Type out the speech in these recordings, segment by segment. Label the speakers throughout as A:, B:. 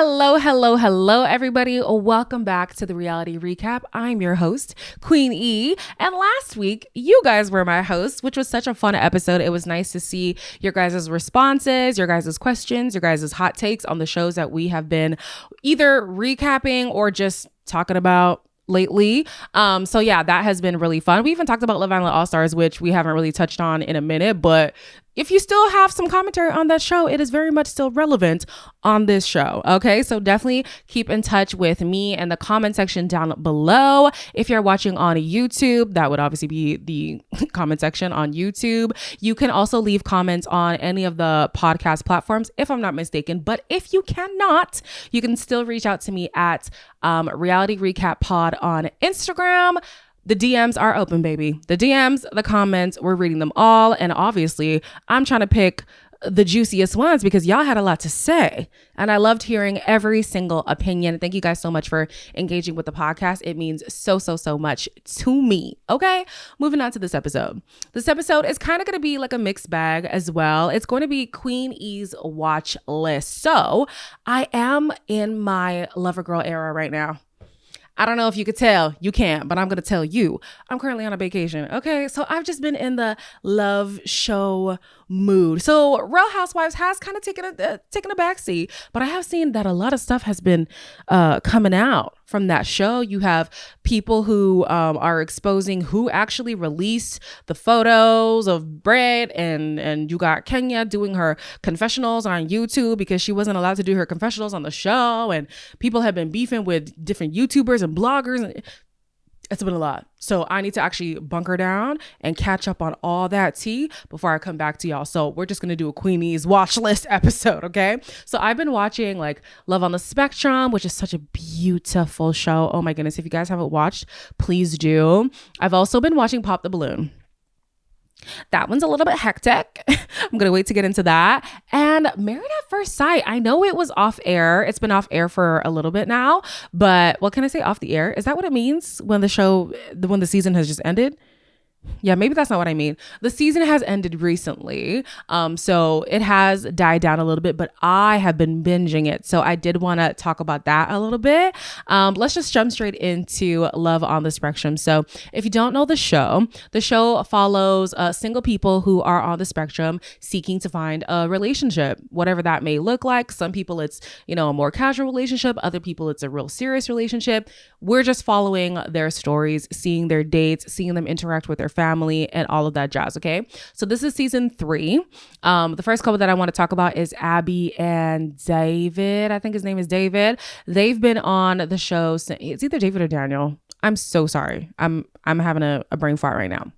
A: Hello, everybody. Welcome back to the Reality Recap. I'm your host, Queen E. And last week, you guys were my hosts, which was such a fun episode. It was nice to see your guys' responses, your guys' questions, your guys' hot takes on the shows that we have been either recapping or just talking about lately. So yeah, that has been really fun. We even talked about Love Island All-Stars, which we haven't really touched on in a minute, but if you still have some commentary on that show, it is very much still relevant on this show. Okay, so definitely keep in touch with me in the comment section down below. If you're watching on YouTube, that would obviously be the comment section on YouTube. You can also leave comments on any of the podcast platforms, if I'm not mistaken. But if you cannot, you can still reach out to me at Reality Recap Pod on Instagram. The DMs are open, baby. The DMs, the comments, we're reading them all. And obviously, I'm trying to pick the juiciest ones because y'all had a lot to say. And I loved hearing every single opinion. Thank you guys so much for engaging with the podcast. It means so much to me. Okay, moving on to this episode. This episode is kind of going to be like a mixed bag as well. It's going to be Queen E's watch list. So I am in my lover girl era right now. I don't know if you could tell, you can't, but I'm going to tell you, I'm currently on a vacation. Okay. So I've just been in the love show mood. So Real Housewives has kind of taken a backseat, but I have seen that a lot of stuff has been coming out from that show. You have people who are exposing who actually released the photos of Brett, and you got Kenya doing her confessionals on YouTube because she wasn't allowed to do her confessionals on the show, and people have been beefing with different YouTubers and bloggers. It's been a lot. So I need to actually bunker down and catch up on all that tea before I come back to y'all. So we're just going to do a Queenie's watch list episode. Okay. So I've been watching like Love on the Spectrum, which is such a beautiful show. Oh my goodness. If you guys haven't watched, please do. I've also been watching Pop the Balloon. That one's a little bit hectic. I'm going to wait to get into that. And Married at First Sight. I know it was off air. It's been off air for a little bit now, but what can I say, off the air? Is that what it means when the season has just ended? Yeah, maybe that's not what I mean. The season has ended recently. So it has died down a little bit, but I have been binging it. So I did want to talk about that a little bit. Let's just jump straight into Love on the Spectrum. So if you don't know the show follows single people who are on the spectrum seeking to find a relationship, whatever that may look like. Some people it's, a more casual relationship. Other people it's a real serious relationship. We're just following their stories, seeing their dates, seeing them interact with their family and all of that jazz. Okay. So this is season 3. The first couple that I want to talk about is Abby and David. I think his name is David. They've been on the show since, it's either David or Daniel. I'm so sorry. I'm having a brain fart right now.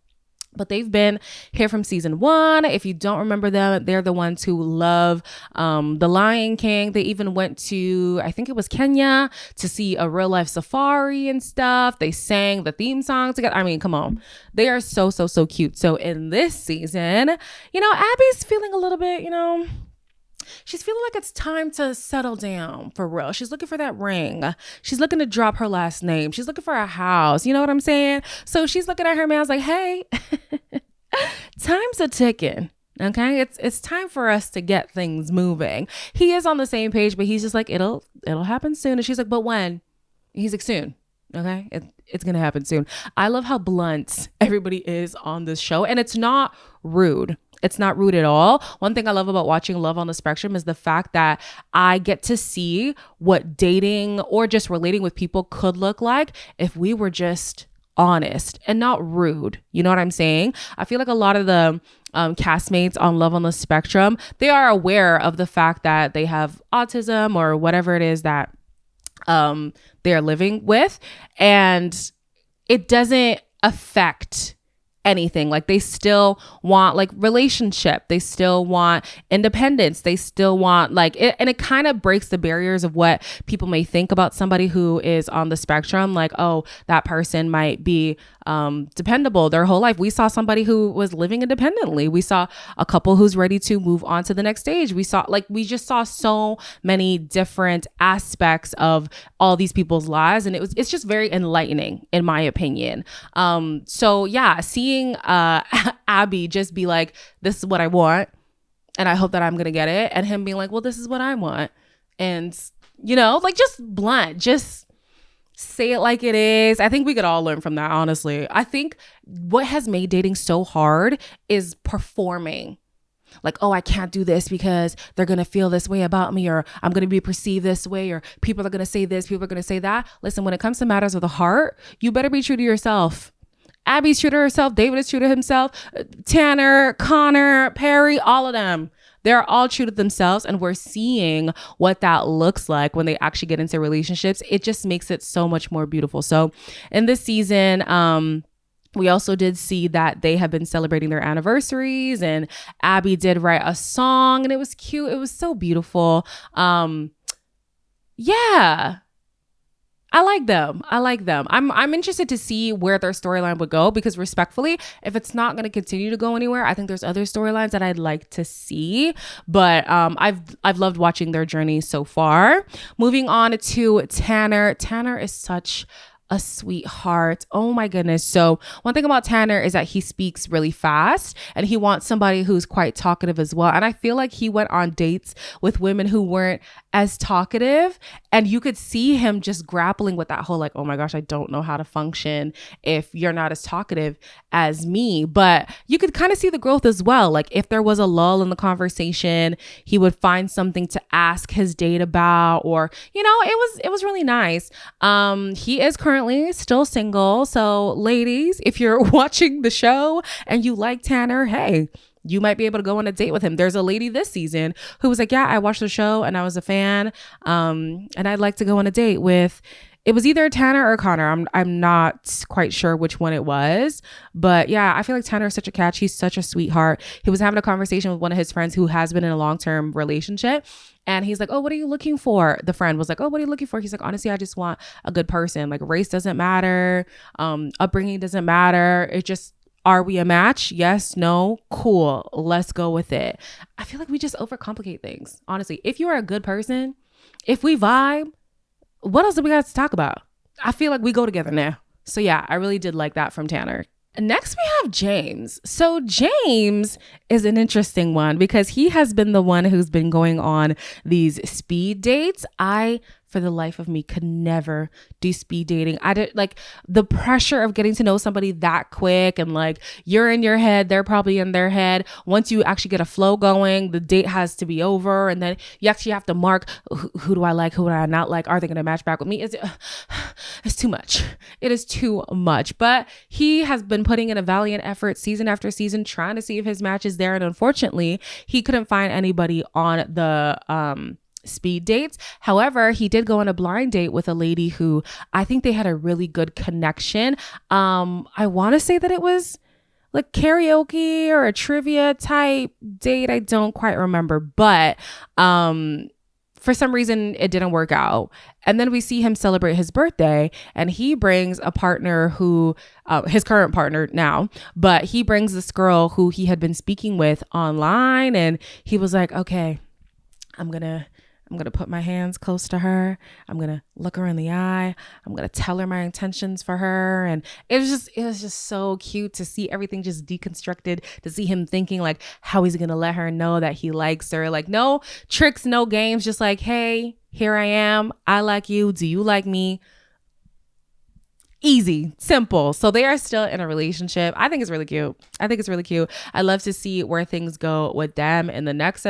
A: But they've been here from season 1. If you don't remember them, they're the ones who love The Lion King. They even went to, I think it was Kenya, to see a real life safari and stuff. They sang the theme song together. I mean, come on. They are so cute. So in this season, Abby's feeling a little bit, she's feeling like it's time to settle down for real. She's looking for that ring. She's looking to drop her last name. She's looking for a house. You know what I'm saying? So she's looking at her man's like, hey, time's a ticking. Okay. It's time for us to get things moving. He is on the same page, but he's just like, it'll happen soon. And she's like, but when? He's like, soon. Okay. It's going to happen soon. I love how blunt everybody is on this show, and it's not rude. It's not rude at all. One thing I love about watching Love on the Spectrum is the fact that I get to see what dating or just relating with people could look like if we were just honest and not rude. You know what I'm saying? I feel like a lot of the castmates on Love on the Spectrum, they are aware of the fact that they have autism or whatever it is that they're living with, and it doesn't affect anything. Like, they still want like relationship, they still want independence, they still want like it, and it kind of breaks the barriers of what people may think about somebody who is on the spectrum. Like, oh, that person might be dependable their whole life. We saw somebody who was living independently. We saw a couple who's ready to move on to the next stage. We just saw so many different aspects of all these people's lives, and it's just very enlightening in my opinion. So yeah, seeing Abby just be like, this is what I want and I hope that I'm gonna get it, and him being like, well, this is what I want, and like just blunt, just say it like it is. I think we could all learn from that, honestly. I think what has made dating so hard is performing. Like, oh, I can't do this because they're going to feel this way about me, or I'm going to be perceived this way, or people are going to say this, people are going to say that. Listen, when it comes to matters of the heart, you better be true to yourself. Abby's true to herself. David is true to himself. Tanner, Connor, Perry, all of them. They're all true to themselves, and we're seeing what that looks like when they actually get into relationships. It just makes it so much more beautiful. So in this season, we also did see that they have been celebrating their anniversaries, and Abby did write a song, and it was cute. It was so beautiful. Yeah. I like them. I'm interested to see where their storyline would go, because respectfully, if it's not going to continue to go anywhere, I think there's other storylines that I'd like to see. But I've loved watching their journey so far. Moving on to Tanner. Tanner is such a sweetheart. Oh my goodness. So one thing about Tanner is that he speaks really fast, and he wants somebody who's quite talkative as well. And I feel like he went on dates with women who weren't as talkative, and you could see him just grappling with that whole like, oh my gosh, I don't know how to function if you're not as talkative as me. But you could kind of see the growth as well. Like if there was a lull in the conversation, he would find something to ask his date about, or it was really nice. He is currently still single, so ladies, if you're watching the show and you like Tanner, hey, you might be able to go on a date with him. There's a lady this season who was like, yeah, I watched the show and I was a fan. And I'd like to go on a date with, it was either Tanner or Connor. I'm not quite sure which one it was. But yeah, I feel like Tanner is such a catch. He's such a sweetheart. He was having a conversation with one of his friends who has been in a long-term relationship. And he's like, oh, what are you looking for? The friend was like, oh, what are you looking for? He's like, honestly, I just want a good person. Like race doesn't matter. Upbringing doesn't matter. It just, are we a match? Yes, no, cool. Let's go with it. I feel like we just overcomplicate things. Honestly, if you are a good person, if we vibe, what else do we got to talk about? I feel like we go together now. So yeah, I really did like that from Tanner. Next, we have James. So James is an interesting one because he has been the one who's been going on these speed dates. I, for the life of me, could never do speed dating. I did like the pressure of getting to know somebody that quick, and like you're in your head, they're probably in their head. Once you actually get a flow going, the date has to be over, and then you actually have to mark who do I like, who do I not like, are they going to match back with me? It's too much. It is too much. But he has been putting in a valiant effort season after season trying to see if his match is there, and unfortunately he couldn't find anybody on the speed dates. However, he did go on a blind date with a lady who I think they had a really good connection. I want to say that it was like karaoke or a trivia type date. I don't quite remember, but for some reason it didn't work out. And then we see him celebrate his birthday, and he brings a partner who, his current partner now, but he brings this girl who he had been speaking with online, and he was like, okay, I'm gonna put my hands close to her. I'm going to look her in the eye. I'm going to tell her my intentions for her. And it was just so cute to see everything just deconstructed, to see him thinking like, how he's going to let her know that he likes her. Like no tricks, no games, just like, hey, here I am. I like you. Do you like me? Easy, simple. So they are still in a relationship. I think it's really cute. I love to see where things go with them in the next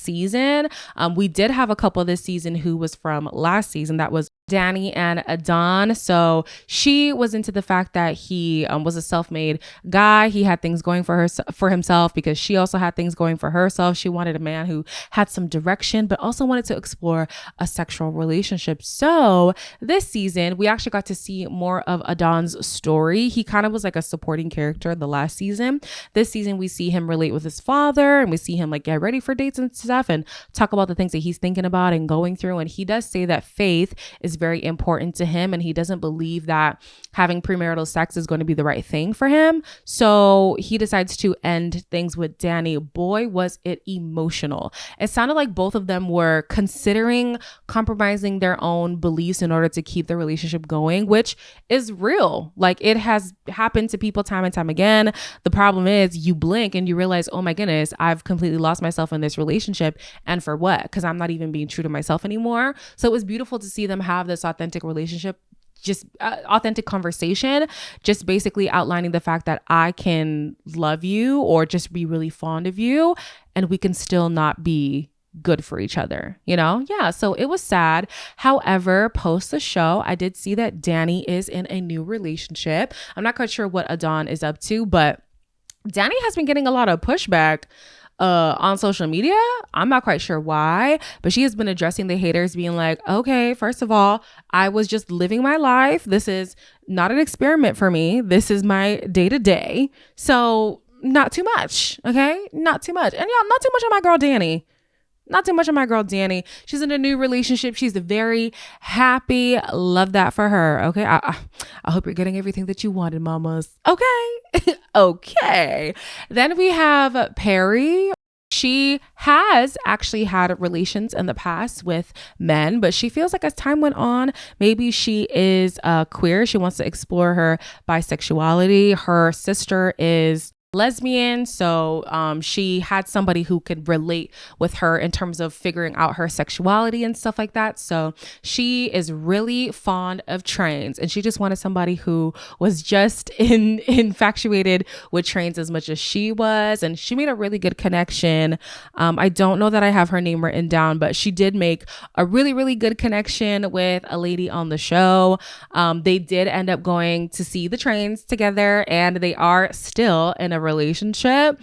A: season. We did have a couple this season who was from last season. That was Danny and Adon. So she was into the fact that he was a self-made guy. He had things going for himself because she also had things going for herself. She wanted a man who had some direction, but also wanted to explore a sexual relationship. So this season, we actually got to see more of Adon's story. He kind of was like a supporting character the last season. This season, we see him relate with his father, and we see him like get ready for dates and stuff and talk about the things that he's thinking about and going through. And he does say that faith is is very important to him, and he doesn't believe that having premarital sex is going to be the right thing for him. So he decides to end things with Danny. Boy, was it emotional. It sounded like both of them were considering compromising their own beliefs in order to keep the relationship going, which is real. Like, it has happened to people time and time again. The problem is you blink and you realize, oh my goodness, I've completely lost myself in this relationship. And for what? Because I'm not even being true to myself anymore. So it was beautiful to see them have this authentic relationship, just authentic conversation, just basically outlining the fact that I can love you or just be really fond of you, and we can still not be good for each other, you know? Yeah. So it was sad. However, post the show, I did see that Danny is in a new relationship. I'm not quite sure what Adon is up to, but Danny has been getting a lot of pushback on social media. I'm not quite sure why, but she has been addressing the haters, being like, okay, first of all, I was just living my life. This is not an experiment for me. This is my day to day. So not too much. Okay. Not too much. And y'all, not too much on my girl, Danny. Not too much on my girl, Danny. She's in a new relationship. She's very happy. Love that for her. Okay. I hope you're getting everything that you wanted, mamas. Okay. Okay. Then we have Perry. She has actually had relations in the past with men, but she feels like as time went on, maybe she is queer. She wants to explore her bisexuality. Her sister is lesbian, so she had somebody who could relate with her in terms of figuring out her sexuality and stuff like that. So she is really fond of trains, and she just wanted somebody who was just infatuated with trains as much as she was, and she made a really good connection. I don't know that I have her name written down, but she did make a really, really good connection with a lady on the show. They did end up going to see the trains together, and they are still in a relationship.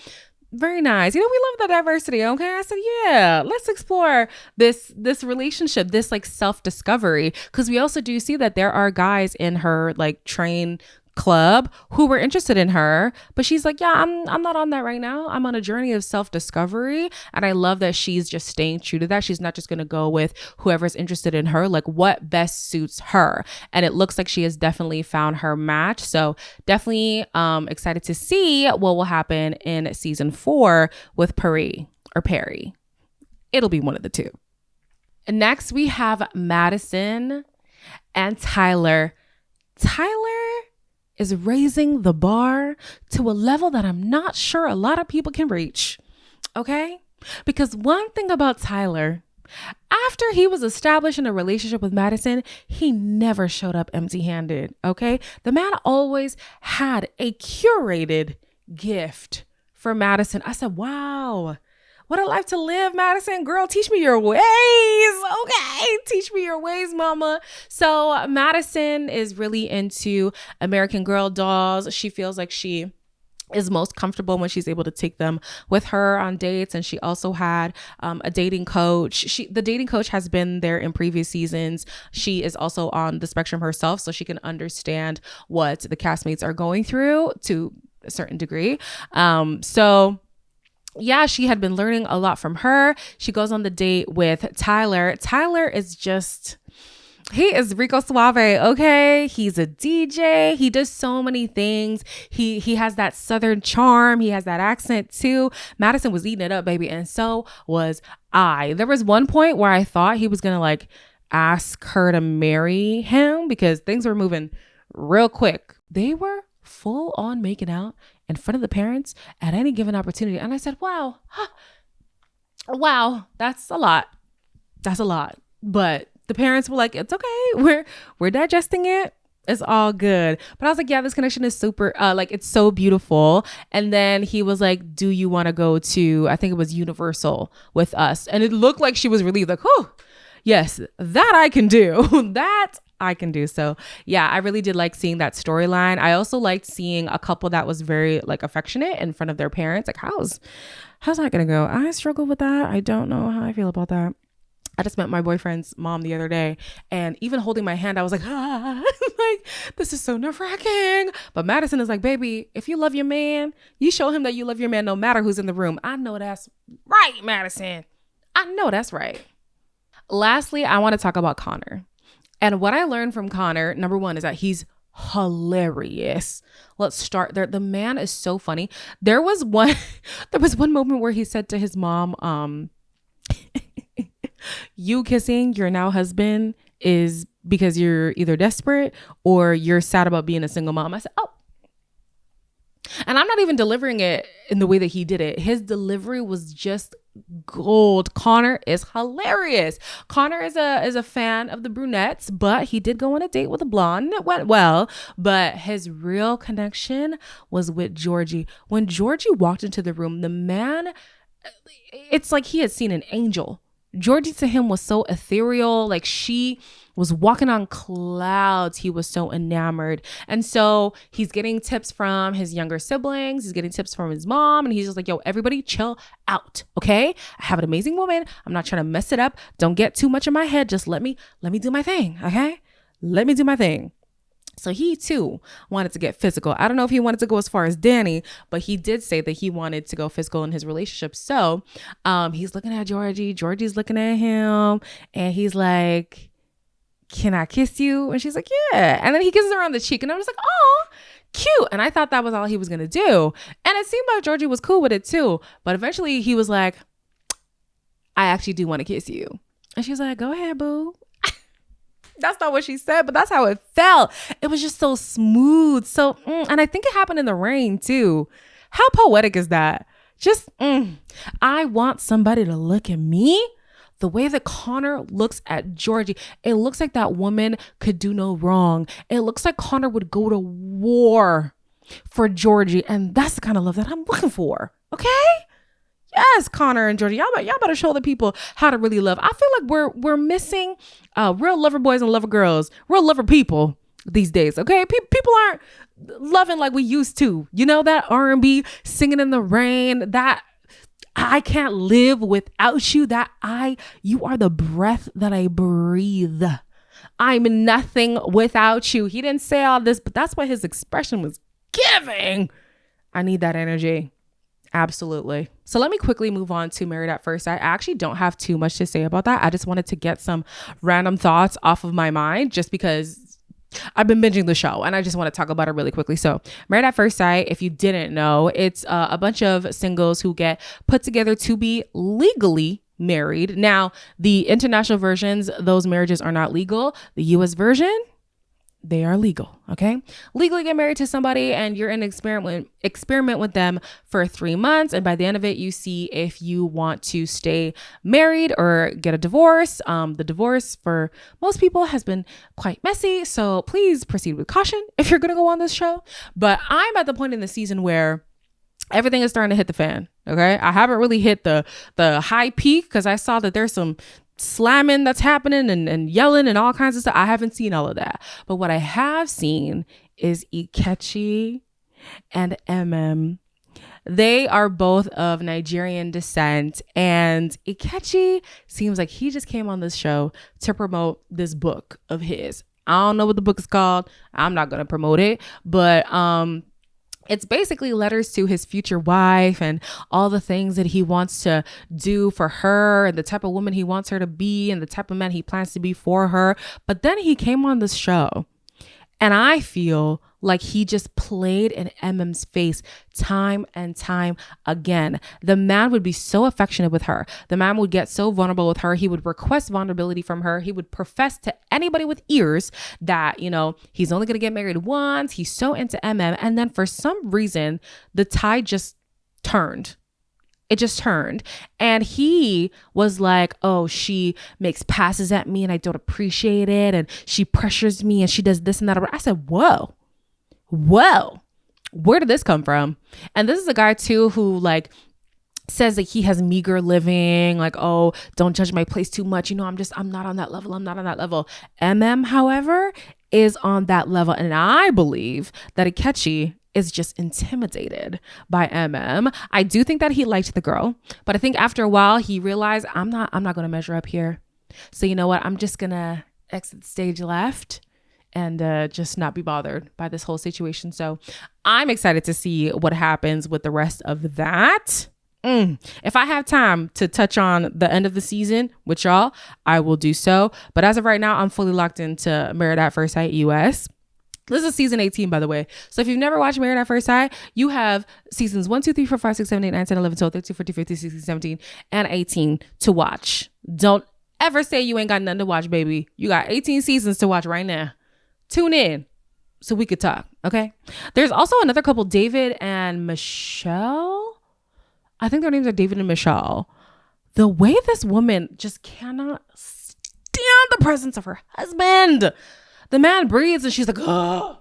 A: Very nice. You know, we love the diversity. Okay. I said, yeah, let's explore this relationship, this like self-discovery. Cause we also do see that there are guys in her like train club who were interested in her, but she's like, yeah, I'm not on that right now. I'm on a journey of self-discovery. And I love that she's just staying true to that. She's not just going to go with whoever's interested in her, like what best suits her. And it looks like she has definitely found her match. So definitely excited to see what will happen in season 4 with Perry. It'll be one of the two. And next we have Madison and Tyler. Tyler is raising the bar to a level that I'm not sure a lot of people can reach. Okay? Because one thing about Tyler, after he was established in a relationship with Madison, he never showed up empty-handed. Okay? The man always had a curated gift for Madison. I said, wow. What a life to live, Madison. Girl, teach me your ways. Okay. Teach me your ways, mama. So Madison is really into American Girl dolls. She feels like she is most comfortable when she's able to take them with her on dates. And she also had a dating coach. The dating coach has been there in previous seasons. She is also on the spectrum herself, so she can understand what the castmates are going through to a certain degree. Yeah, she had been learning a lot from her. She goes on the date with Tyler. Tyler is he is Rico Suave, okay? He's a DJ. He does so many things. He has that Southern charm. He has that accent too. Madison was eating it up, baby. And so was I. There was one point where I thought he was going to like ask her to marry him because things were moving real quick. They were full on making out in front of the parents at any given opportunity. And I said, wow, that's a lot. But the parents were like, it's okay. We're digesting it. It's all good. But I was like, yeah, this connection is super, it's so beautiful. And then he was like, do you want to go to, I think it was Universal with us? And it looked like she was relieved, like, oh, yes, that I can do. That I can do. So yeah, I really did like seeing that storyline. I also liked seeing a couple that was very like affectionate in front of their parents. Like how's that gonna go? I struggle with that. I don't know how I feel about that. I just met my boyfriend's mom the other day, and even holding my hand, I was like, like, this is so nerve-wracking. But Madison is like, baby, if you love your man, you show him that you love your man no matter who's in the room. I know that's right, Madison. I know that's right. Lastly, I want to talk about Connor. And what I learned from Connor, number one, is that he's hilarious. Let's start there. The man is so funny. There was one moment where he said to his mom, you kissing your now husband is because you're either desperate or you're sad about being a single mom. I said, oh. And I'm not even delivering it in the way that he did it. His delivery was just gold. Connor is hilarious. Connor is a fan of the brunettes, but he did go on a date with a blonde and it went well. But his real connection was with Georgie. When Georgie walked into the room, the man, it's like he had seen an angel. Georgie to him was so ethereal, like she was walking on clouds. He was so enamored. And so he's getting tips from his younger siblings. He's getting tips from his mom. And he's just like, yo, everybody chill out. Okay. I have an amazing woman. I'm not trying to mess it up. Don't get too much in my head. Just let me do my thing. Okay. Let me do my thing. So he too wanted to get physical. I don't know if he wanted to go as far as Danny, but he did say that he wanted to go physical in his relationship. So he's looking at Georgie. Georgie's looking at him and he's like, can I kiss you? And she's like, yeah. And then he kisses her on the cheek and I was like, oh, cute. And I thought that was all he was going to do. And it seemed like Georgie was cool with it too. But eventually he was like, I actually do want to kiss you. And she's like, go ahead, boo. That's not what she said, but that's how it felt. It was just so smooth. So, and I think it happened in the rain too. How poetic is that? Just, I want somebody to look at me the way that Connor looks at Georgie. It looks like that woman could do no wrong. It looks like Connor would go to war for Georgie. And that's the kind of love that I'm looking for. Okay? Yes, Connor and Georgie, y'all better show the people how to really love. I feel like we're missing real lover boys and lover girls, real lover people these days. Okay, people aren't loving like we used to. You know, that R&B singing in the rain, that I can't live without you. You are the breath that I breathe. I'm nothing without you. He didn't say all this, but that's what his expression was giving. I need that energy. Absolutely. So let me quickly move on to Married at First Sight. I actually don't have too much to say about that. I just wanted to get some random thoughts off of my mind just because I've been binging the show and I just want to talk about it really quickly. So Married at First Sight, if you didn't know, it's a bunch of singles who get put together to be legally married. Now, the international versions, those marriages are not legal. The US version, they are legal. Okay. Legally get married to somebody and you're in an experiment with them for 3 months. And by the end of it, you see if you want to stay married or get a divorce. The divorce for most people has been quite messy. So please proceed with caution if you're going to go on this show. But I'm at the point in the season where everything is starting to hit the fan. Okay. I haven't really hit the high peak because I saw that there's some slamming that's happening and yelling and all kinds of stuff. I haven't seen all of that. But what I have seen is Ikechi and They are both of Nigerian descent. And Ikechi seems like he just came on this show to promote this book of his. I don't know what the book is called. I'm not going to promote it. But it's basically letters to his future wife and all the things that he wants to do for her and the type of woman he wants her to be and the type of man he plans to be for her. But then he came on this show and I feel like he just played in MM's face time and time again. The man would be so affectionate with her. The man would get so vulnerable with her. He would request vulnerability from her. He would profess to anybody with ears that, you know, he's only going to get married once. He's so into MM. And then for some reason, the tide just turned. It just turned. And he was like, oh, she makes passes at me and I don't appreciate it. And she pressures me and she does this and that. I said, whoa, where did this come from? And this is a guy too who like says that he has meager living, like, oh, don't judge my place too much. You know, I'm not on that level. I'm not on that level. MM, however, is on that level. And I believe that Ikechi is just intimidated by MM. I do think that he liked the girl, but I think after a while he realized I'm not going to measure up here. So you know what? I'm just going to exit stage left and just not be bothered by this whole situation. So I'm excited to see what happens with the rest of that. If I have time to touch on the end of the season with y'all, I will do so. But as of right now, I'm fully locked into Married at First Sight US. This is season 18, by the way. So if you've never watched Married at First Sight, you have seasons 1, 2, 3, 4, 5, 6, 7, 8, 9, 10, 11, 12, 13, 14, 15, 16, 17, and 18 to watch. Don't ever say you ain't got nothing to watch, baby. You got 18 seasons to watch right now. Tune in so we could talk, okay? There's also another couple, David and Michelle. I think their names are David and Michelle. The way this woman just cannot stand the presence of her husband. The man breathes and she's like, oh,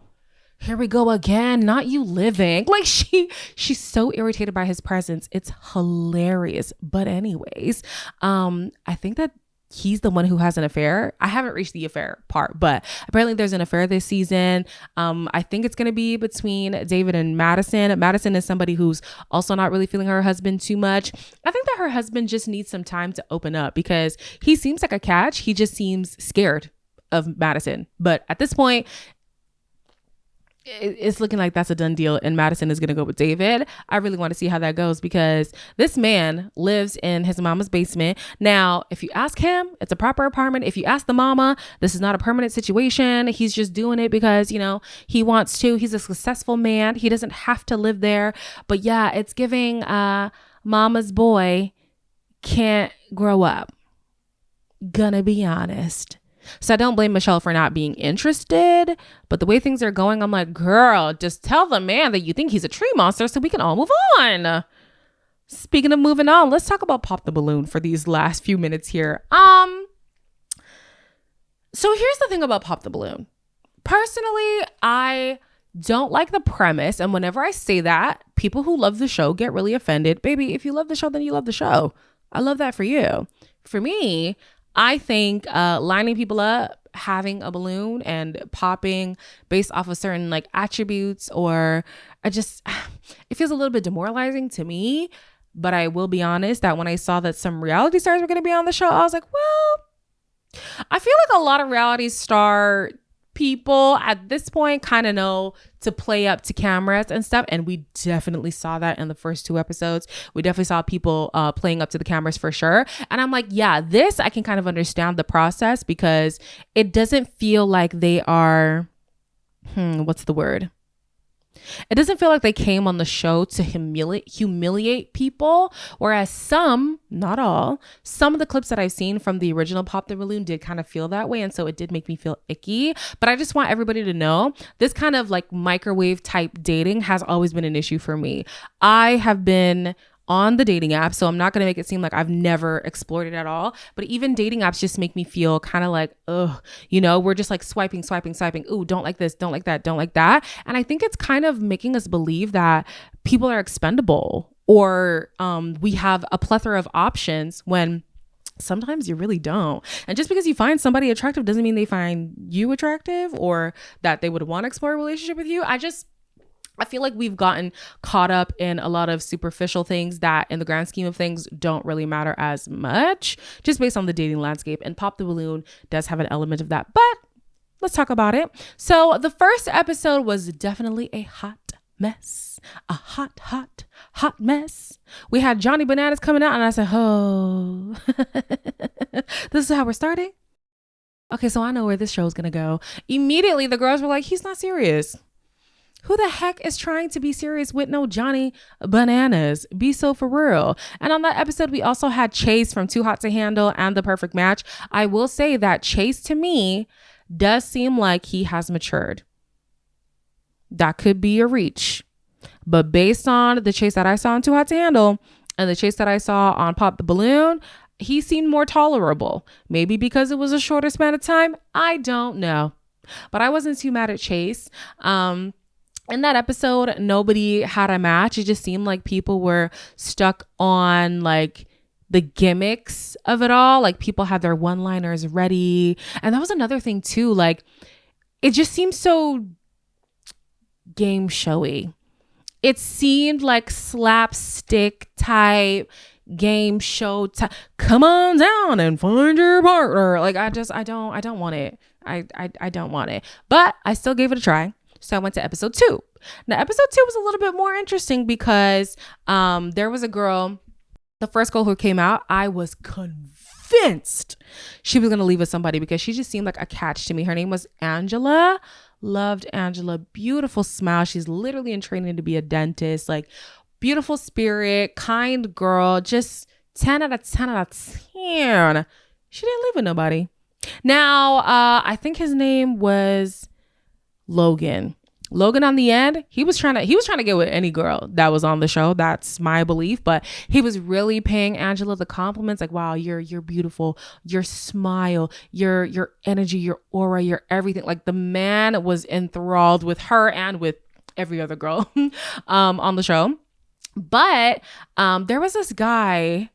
A: here we go again. Not you living. Like she's so irritated by his presence. It's hilarious. But anyways, I think that he's the one who has an affair. I haven't reached the affair part, but apparently there's an affair this season. I think it's going to be between David and Madison. Madison is somebody who's also not really feeling her husband too much. I think that her husband just needs some time to open up because he seems like a catch. He just seems scared of Madison. But at this point, it's looking like that's a done deal and Madison is going to go with David. I really want to see how that goes because this man lives in his mama's basement. Now, if you ask him, it's a proper apartment. If you ask the mama, this is not a permanent situation. He's just doing it because, he wants to. He's a successful man. He doesn't have to live there. But yeah, it's giving mama's boy can't grow up. Gonna be honest. So I don't blame Michelle for not being interested, but the way things are going, I'm like, girl, just tell the man that you think he's a tree monster so we can all move on. Speaking of moving on, let's talk about Pop the Balloon for these last few minutes here. So here's the thing about Pop the Balloon. Personally, I don't like the premise. And whenever I say that, people who love the show get really offended. Baby, if you love the show, then you love the show. I love that for you. For me, I think lining people up, having a balloon and popping based off of certain attributes or it feels a little bit demoralizing to me. But I will be honest that when I saw that some reality stars were going to be on the show, I was like, well, I feel like a lot of reality star people at this point kind of know to play up to cameras and stuff, and we definitely saw that in the first 2 episodes. We definitely saw people playing up to the cameras for sure, and I'm like, yeah, this I can kind of understand the process because it doesn't feel like they are what's the word? It doesn't feel like they came on the show to humiliate people, whereas some, not all, some of the clips that I've seen from the original Pop the Balloon did kind of feel that way, and so it did make me feel icky. But I just want everybody to know this kind of microwave type dating has always been an issue for me. I have been on the dating app, so I'm not going to make it seem like I've never explored it at all, but even dating apps just make me feel kind of like, ugh, we're just swiping. Ooh, don't like this, don't like that, don't like that. And I think it's kind of making us believe that people are expendable or we have a plethora of options when sometimes you really don't. And just because you find somebody attractive doesn't mean they find you attractive or that they would want to explore a relationship with you. I feel like we've gotten caught up in a lot of superficial things that in the grand scheme of things don't really matter as much just based on the dating landscape. And Pop the Balloon does have an element of that, but let's talk about it. So the first episode was definitely a hot mess, a hot mess. We had Johnny Bananas coming out and I said, oh, this is how we're starting. Okay, so I know where this show is going to go. Immediately the girls were like, he's not serious. Who the heck is trying to be serious with no Johnny Bananas? Be so for real. And on that episode, we also had Chase from Too Hot to Handle and The Perfect Match. I will say that Chase to me does seem like he has matured. That could be a reach. But based on the Chase that I saw on Too Hot to Handle and the Chase that I saw on Pop the Balloon, he seemed more tolerable. Maybe because it was a shorter span of time. I don't know. But I wasn't too mad at Chase. In that episode, nobody had a match. It just seemed like people were stuck on the gimmicks of it all. People had their one-liners ready. And that was another thing too. It just seemed so game showy. It seemed like slapstick type game show type. Come on down and find your partner. I don't want it. I don't want it. But I still gave it a try. So I went to episode 2. Now, episode 2 was a little bit more interesting because there was a girl The first girl who came out, I was convinced she was going to leave with somebody because she just seemed like a catch to me. Her name was Angela. Loved Angela. Beautiful smile. She's literally in training to be a dentist. Like, beautiful spirit, kind girl, just 10 out of 10 out of 10. She didn't leave with nobody. Now, I think his name was Logan. Logan on the end, he was trying to get with any girl that was on the show. That's my belief. But he was really paying Angela the compliments, like, wow, you're beautiful, your smile, your energy, your aura, your everything. Like, the man was enthralled with her and with every other girl on the show. But there was this guy,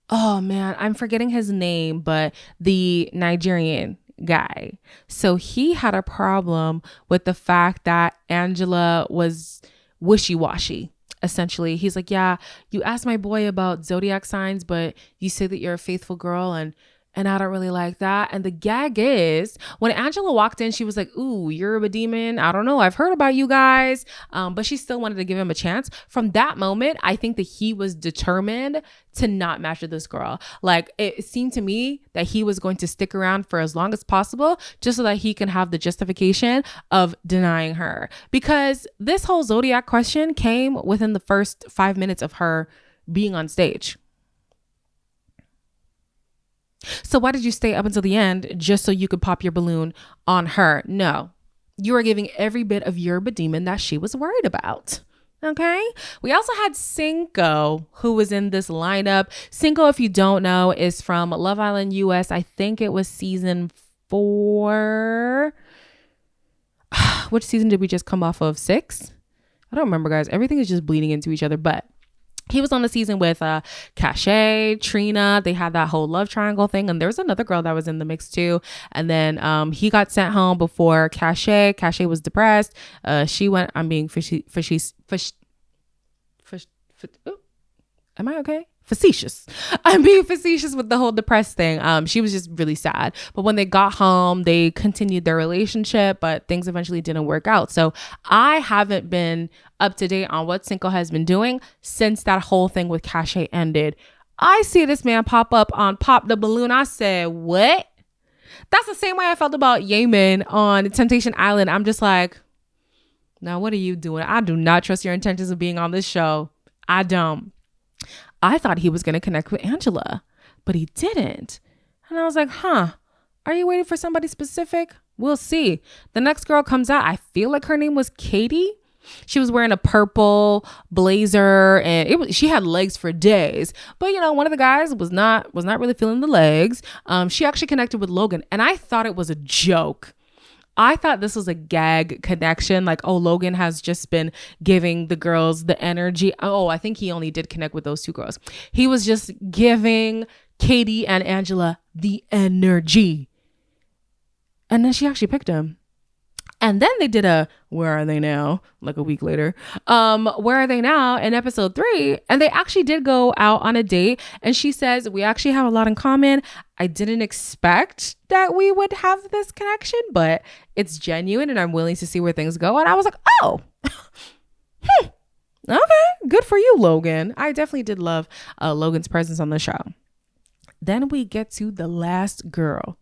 A: oh man, I'm forgetting his name, but the Nigerian guy. So he had a problem with the fact that Angela was wishy-washy. Essentially, he's like, yeah, you asked my boy about zodiac signs, but you say that you're a faithful girl, and I don't really like that. And the gag is, when Angela walked in, she was like, ooh, you're a demon. I don't know. I've heard about you guys. But she still wanted to give him a chance. From that moment, I think that he was determined to not match with this girl. Like, it seemed to me that he was going to stick around for as long as possible just so that he can have the justification of denying her. Because this whole zodiac question came within the first 5 minutes of her being on stage. So why did you stay up until the end just so you could pop your balloon on her? No, you are giving every bit of your demon that she was worried about. Okay. We also had Cinco, who was in this lineup. Cinco, if you don't know, is from Love Island US. I think it was season 4. Which season did we just come off of? 6? I don't remember, guys. Everything is just bleeding into each other, but he was on the season with Cache, Trina. They had that whole love triangle thing. And there was another girl that was in the mix too. And then he got sent home before Cache. Cache was depressed. She went, I'm being am I okay? Facetious. I'm being facetious with the whole depressed thing. She was just really sad. But when they got home, they continued their relationship, but things eventually didn't work out. So I haven't been up to date on what Cinco has been doing since that whole thing with Cache ended. I see this man pop up on Pop the Balloon. I said, what? That's the same way I felt about Yemen on Temptation Island. I'm just like, now what are you doing? I do not trust your intentions of being on this show. I don't. I thought he was going to connect with Angela, but he didn't. And I was like, are you waiting for somebody specific? We'll see. The next girl comes out. I feel like her name was Katie. She was wearing a purple blazer and she had legs for days. But, you know, one of the guys was not really feeling the legs. She actually connected with Logan, and I thought it was a joke. I thought this was a gag connection. Like, oh, Logan has just been giving the girls the energy. Oh, I think he only did connect with those 2 girls. He was just giving Katie and Angela the energy. And then she actually picked him. And then they did a Where Are They Now? Like a week later. Where Are They Now? In episode 3. And they actually did go out on a date. And she says, we actually have a lot in common. I didn't expect that we would have this connection, but it's genuine and I'm willing to see where things go. And I was like, oh, okay, good for you, Logan. I definitely did love Logan's presence on the show. Then we get to the last girl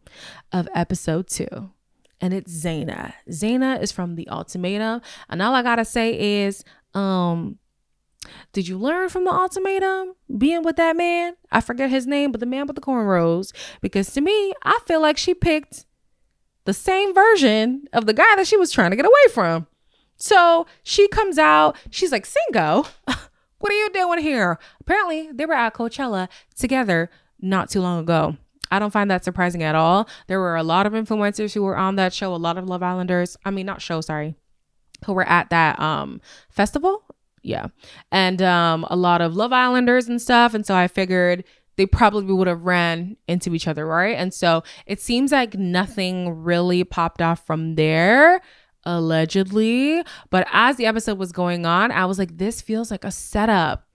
A: of episode 2. And it's Zaina. Zaina is from The Ultimatum. And all I gotta say is, did you learn from The Ultimatum being with that man? I forget his name, but the man with the cornrows. Because to me, I feel like she picked the same version of the guy that she was trying to get away from. So she comes out. She's like, Cinco, what are you doing here? Apparently, they were at Coachella together not too long ago. I don't find that surprising at all. There were a lot of influencers who were on that show, a lot of Love Islanders. Who were at that festival. Yeah. And a lot of Love Islanders and stuff. And so I figured they probably would have ran into each other, right? And so it seems like nothing really popped off from there, allegedly. But as the episode was going on, I was like, this feels like a setup.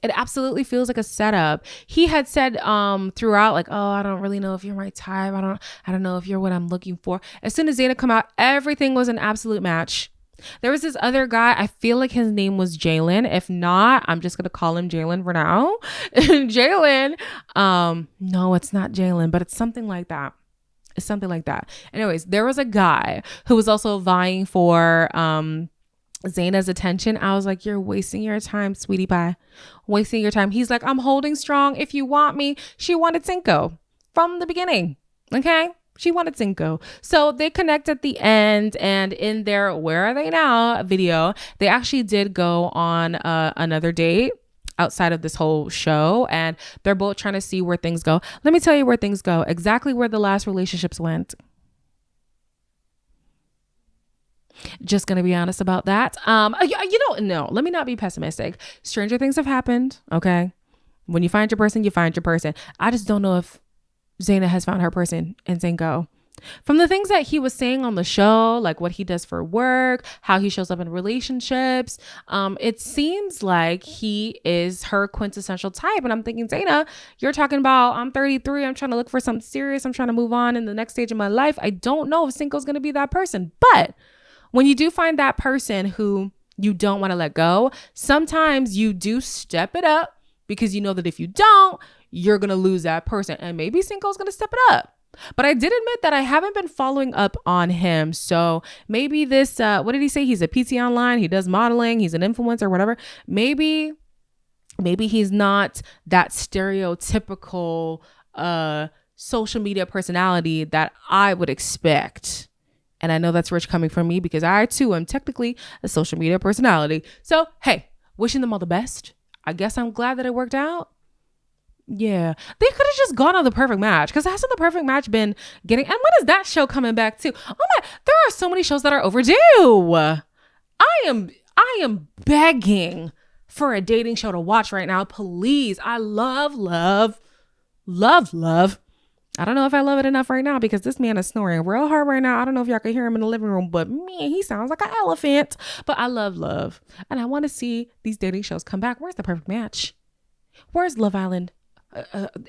A: It absolutely feels like a setup. He had said throughout, like, oh, I don't really know if you're my type. I don't know if you're what I'm looking for. As soon as Zaina come out, everything was an absolute match. There was this other guy. I feel like his name was Jalen. If not, I'm just gonna call him Jalen for now. Jalen. No, it's not Jalen, but it's something like that. It's something like that. Anyways, there was a guy who was also vying for Zaina's attention. I was like, you're wasting your time, sweetie pie. Wasting your time. He's like, I'm holding strong. If you want me. She wanted Cinco from the beginning. Okay. She wanted Cinco. So they connect at the end, and in their Where Are They Now video, they actually did go on another date outside of this whole show, and they're both trying to see where things go. Let me tell you where things go. Exactly where the last relationships went. Just gonna be honest about that. No, let me not be pessimistic. Stranger things have happened. Okay. When you find your person, you find your person. I just don't know if Zaina has found her person in Cinco. From the things that he was saying on the show, like what he does for work, how he shows up in relationships, it seems like he is her quintessential type. And I'm thinking, Zaina, you're talking about, I'm 33, I'm trying to look for something serious, I'm trying to move on in the next stage of my life. I don't know if Cinco's going to be that person. But when you do find that person who you don't want to let go, sometimes you do step it up, because you know that if you don't, you're going to lose that person. And maybe Cinco's going to step it up. But I did admit that I haven't been following up on him. So maybe this, what did he say? He's a PT online. He does modeling. He's an influencer, whatever. Maybe he's not that stereotypical social media personality that I would expect. And I know that's rich coming from me, because I too am technically a social media personality. So, hey, wishing them all the best. I guess I'm glad that it worked out. Yeah, they could have just gone on The Perfect Match, because hasn't The Perfect Match been getting, and when is that show coming back too? Oh my, there are so many shows that are overdue. I am begging for a dating show to watch right now, please. I love. I don't know if I love it enough right now, because this man is snoring real hard right now. I don't know if y'all can hear him in the living room, but man, he sounds like an elephant. But I love. And I want to see these dating shows come back. Where's The Perfect Match? Where's Love Island?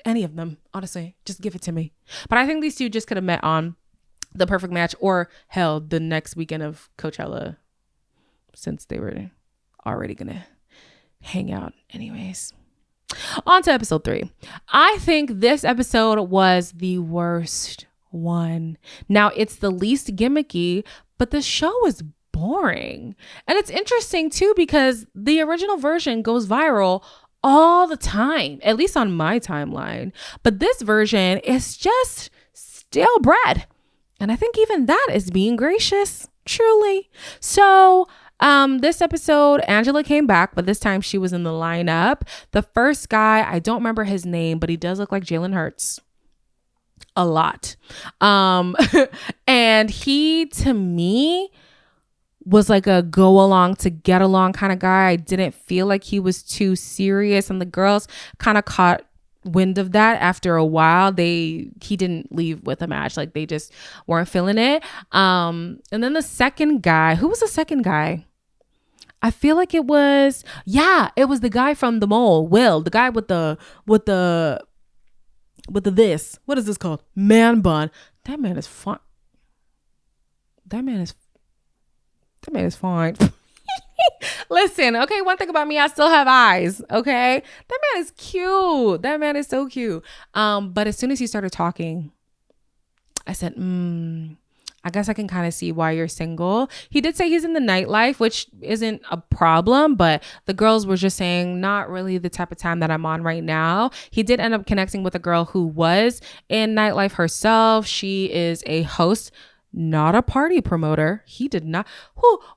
A: Any of them, honestly, just give it to me. But I think these two just could have met on The Perfect Match, or hell, the next weekend of Coachella, since they were already going to hang out anyways. On to episode 3. I think this episode was the worst one. Now, it's the least gimmicky, but the show is boring. And it's interesting too, because the original version goes viral all the time, at least on my timeline. But this version is just stale bread. And I think even that is being gracious, truly. So this episode, Angela came back, but this time she was in the lineup. The first guy, I don't remember his name, but he does look like Jalen Hurts a lot. And he, to me, was like a go along to get along kind of guy. I didn't feel like he was too serious, and the girls kind of caught wind of that after a while. He didn't leave with a match, like they just weren't feeling it. And then the second guy, who was the second guy? I feel like it was the guy from The Mole, Will, the guy with the this, what is this called? Man bun. That man is fun. That man is fine. Listen, okay, one thing about me, I still have eyes, okay? That man is cute. That man is so cute. But as soon as he started talking, I said, I guess I can kind of see why you're single. He did say he's in the nightlife, which isn't a problem, but the girls were just saying not really the type of time that I'm on right now. He did end up connecting with a girl who was in nightlife herself. She is a host, not a party promoter. He did not.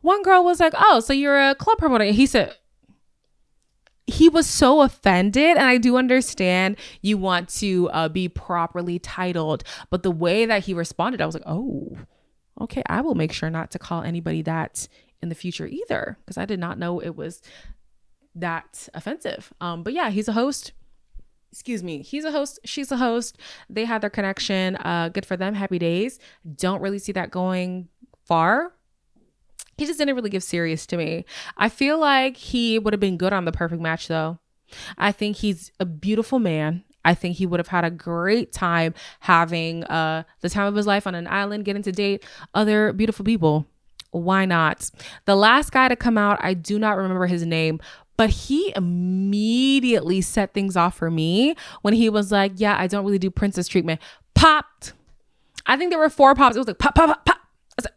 A: One girl was like, oh, so you're a club promoter. He said, he was so offended. And I do understand you want to be properly titled. But the way that he responded, I was like, oh, okay, I will make sure not to call anybody that in the future either, because I did not know it was that offensive. But yeah, he's a host. Excuse me. He's a host. She's a host. They had their connection. Good for them. Happy days. Don't really see that going far. He just didn't really give serious to me. I feel like he would have been good on The Perfect Match, though. I think he's a beautiful man. I think he would have had a great time having the time of his life on an island, getting to date other beautiful people. why not? The last guy to come out, I do not remember his name, but he immediately set things off for me when he was like, yeah, I don't really do princess treatment. Popped. I think there were 4 pops. It was like pop, pop, pop, pop. I was like,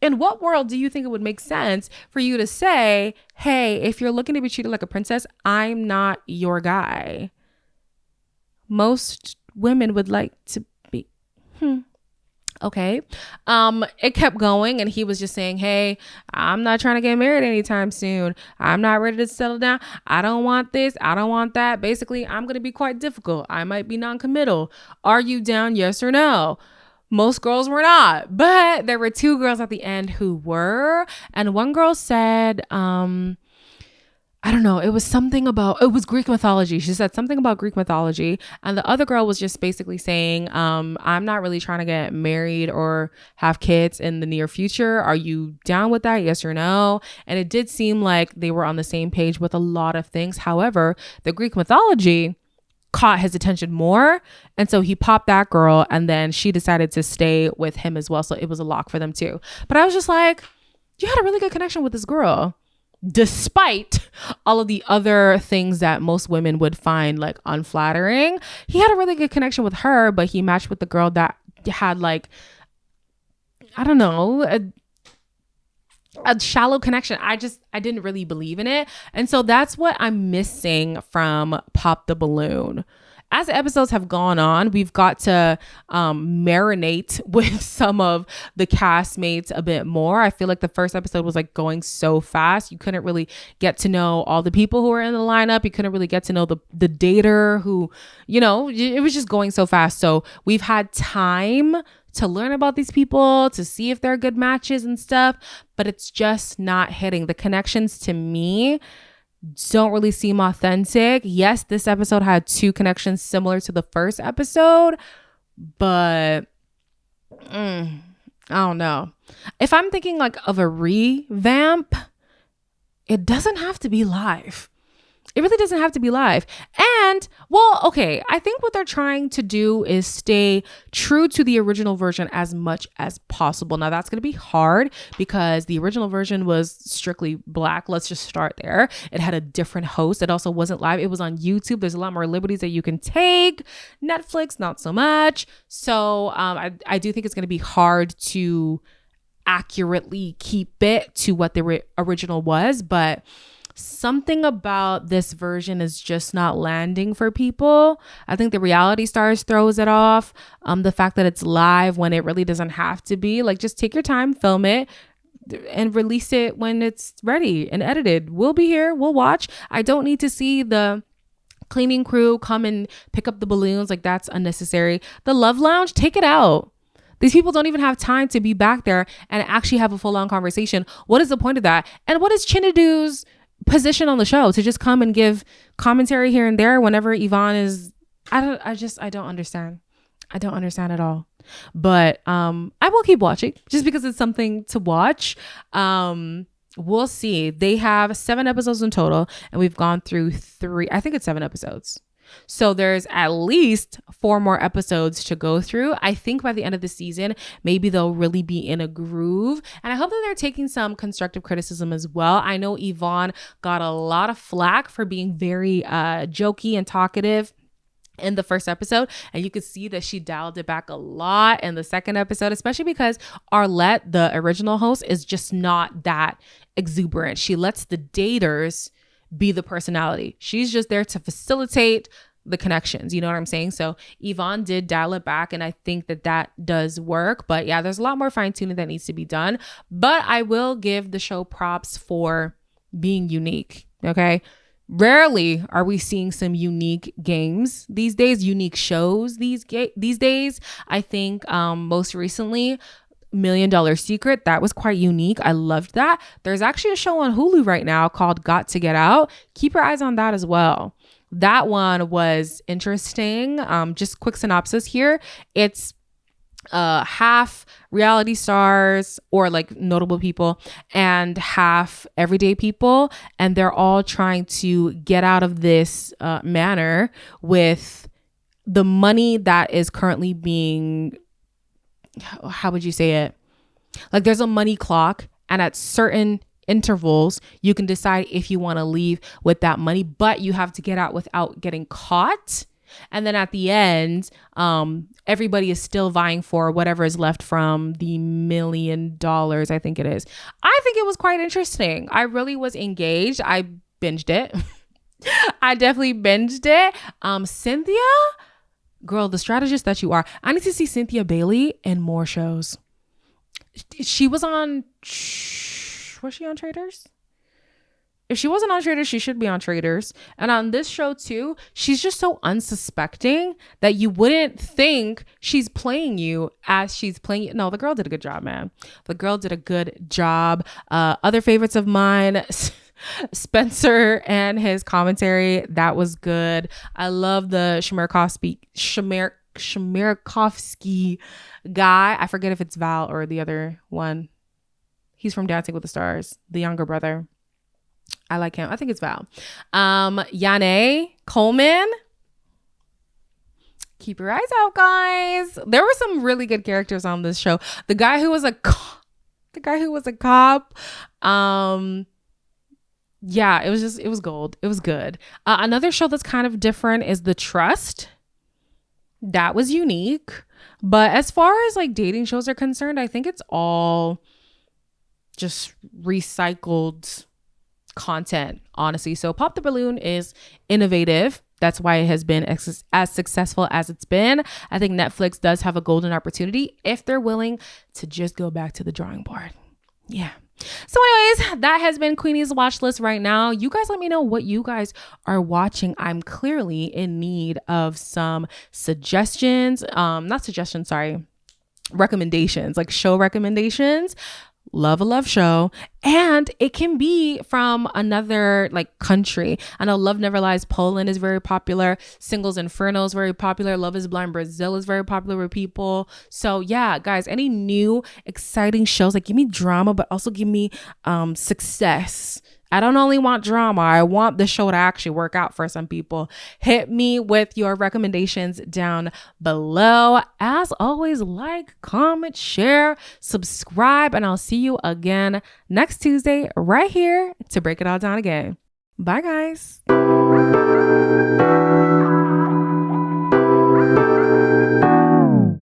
A: in what world do you think it would make sense for you to say, hey, if you're looking to be treated like a princess, I'm not your guy? Most women would like to be. Okay. It kept going and he was just saying, hey, I'm not trying to get married anytime soon. I'm not ready to settle down. I don't want this. I don't want that. Basically, I'm going to be quite difficult. I might be non-committal. Are you down? Yes or no? Most girls were not, but there were 2 girls at the end who were. And one girl said, I don't know. It was Greek mythology. She said something about Greek mythology. And the other girl was just basically saying, I'm not really trying to get married or have kids in the near future. Are you down with that? Yes or no? And it did seem like they were on the same page with a lot of things. However, the Greek mythology caught his attention more. And so he popped that girl and then she decided to stay with him as well. So it was a lock for them too. But I was just like, you had a really good connection with this girl, despite all of the other things that most women would find like unflattering. He had a really good connection with her, but he matched with the girl that had like, I don't know, a shallow connection. I didn't really believe in it. And so that's what I'm missing from Pop the Balloon. As the episodes have gone on, we've got to marinate with some of the castmates a bit more. I feel like the first episode was like going so fast. You couldn't really get to know all the people who were in the lineup. You couldn't really get to know the dater who, it was just going so fast. So we've had time to learn about these people, to see if they're good matches and stuff, but it's just not hitting. The connections to me don't really seem authentic. Yes, this episode had 2 connections similar to the first episode, but I don't know. If I'm thinking like of a revamp, it doesn't have to be live. It really doesn't have to be live. And, well, okay, I think what they're trying to do is stay true to the original version as much as possible. Now, that's going to be hard because the original version was strictly Black. Let's just start there. It had a different host. It also wasn't live. It was on YouTube. There's a lot more liberties that you can take. Netflix, not so much. So I do think it's going to be hard to accurately keep it to what the original was, but something about this version is just not landing for people. I think the reality stars throws it off. The fact that it's live when it really doesn't have to be. Like, just take your time, film it, and release it when it's ready and edited. We'll be here. We'll watch. I don't need to see the cleaning crew come and pick up the balloons. Like, that's unnecessary. The Love Lounge, take it out. These people don't even have time to be back there and actually have a full-on conversation. What is the point of that? And what is Chinadu's position on the show? To just come and give commentary here and there whenever Yvonne is, I don't understand. I don't understand at all. But I will keep watching just because it's something to watch. We'll see. They have 7 episodes in total and we've gone through 3. I think it's 7 episodes. So there's at least 4 more episodes to go through. I think by the end of the season, maybe they'll really be in a groove. And I hope that they're taking some constructive criticism as well. I know Yvonne got a lot of flack for being very jokey and talkative in the first episode, and you could see that she dialed it back a lot in the second episode, especially because Arlette, the original host, is just not that exuberant. She lets the daters be the personality. She's just there to facilitate the connections. You know what I'm saying? So Yvonne did dial it back, and I think that does work. But yeah, there's a lot more fine tuning that needs to be done. But I will give the show props for being unique. Okay. Rarely are we seeing some unique games these days, unique shows these days. I think most recently, $1 Million Secret, that was quite unique. I loved that. There's actually a show on Hulu right now called Got to Get Out. Keep your eyes on that as well. That one was interesting. Just quick synopsis here. It's half reality stars or like notable people and half everyday people, and they're all trying to get out of this manor with the money that is currently being, how would you say it? Like there's a money clock, and at certain intervals, you can decide if you want to leave with that money, but you have to get out without getting caught. And then at the end, everybody is still vying for whatever is left from the $1 million, I think it is. I think it was quite interesting. I really was engaged. I binged it. I definitely binged it. Cynthia, girl, the strategist that you are. I need to see Cynthia Bailey in more shows. She was on, was she on Traders? If she wasn't on Traders, she should be on Traders. And on this show too, she's just so unsuspecting that you wouldn't think she's playing you as she's playing you. No, the girl did a good job, man. The girl did a good job. Other favorites of mine, Spencer and his commentary, that was good. I love the Shmerikovsky guy. I forget if it's Val or the other one. He's from Dancing with the Stars, the younger brother. I like him. I think it's Val. Yane Coleman. Keep your eyes out, guys. There were some really good characters on this show. The guy who was a cop. Yeah, it was gold. It was good. Another show that's kind of different is The Trust. That was unique. But as far as like dating shows are concerned, I think it's all just recycled content, honestly. So Pop the Balloon is innovative. That's why it has been as successful as it's been. I think Netflix does have a golden opportunity if they're willing to just go back to the drawing board. Yeah. So anyways, that has been Queenie's watch list right now. You guys let me know what you guys are watching. I'm clearly in need of some recommendations, like show recommendations. Love a love show, and it can be from another like country. I know Love Never Lies Poland is very popular. Singles Inferno is very popular. Love is Blind Brazil is very popular with people. So yeah, guys, any new exciting shows, like give me drama, but also give me success. I don't only want drama. I want the show to actually work out for some people. Hit me with your recommendations down below. As always, like, comment, share, subscribe, and I'll see you again next Tuesday right here to break it all down again. Bye, guys.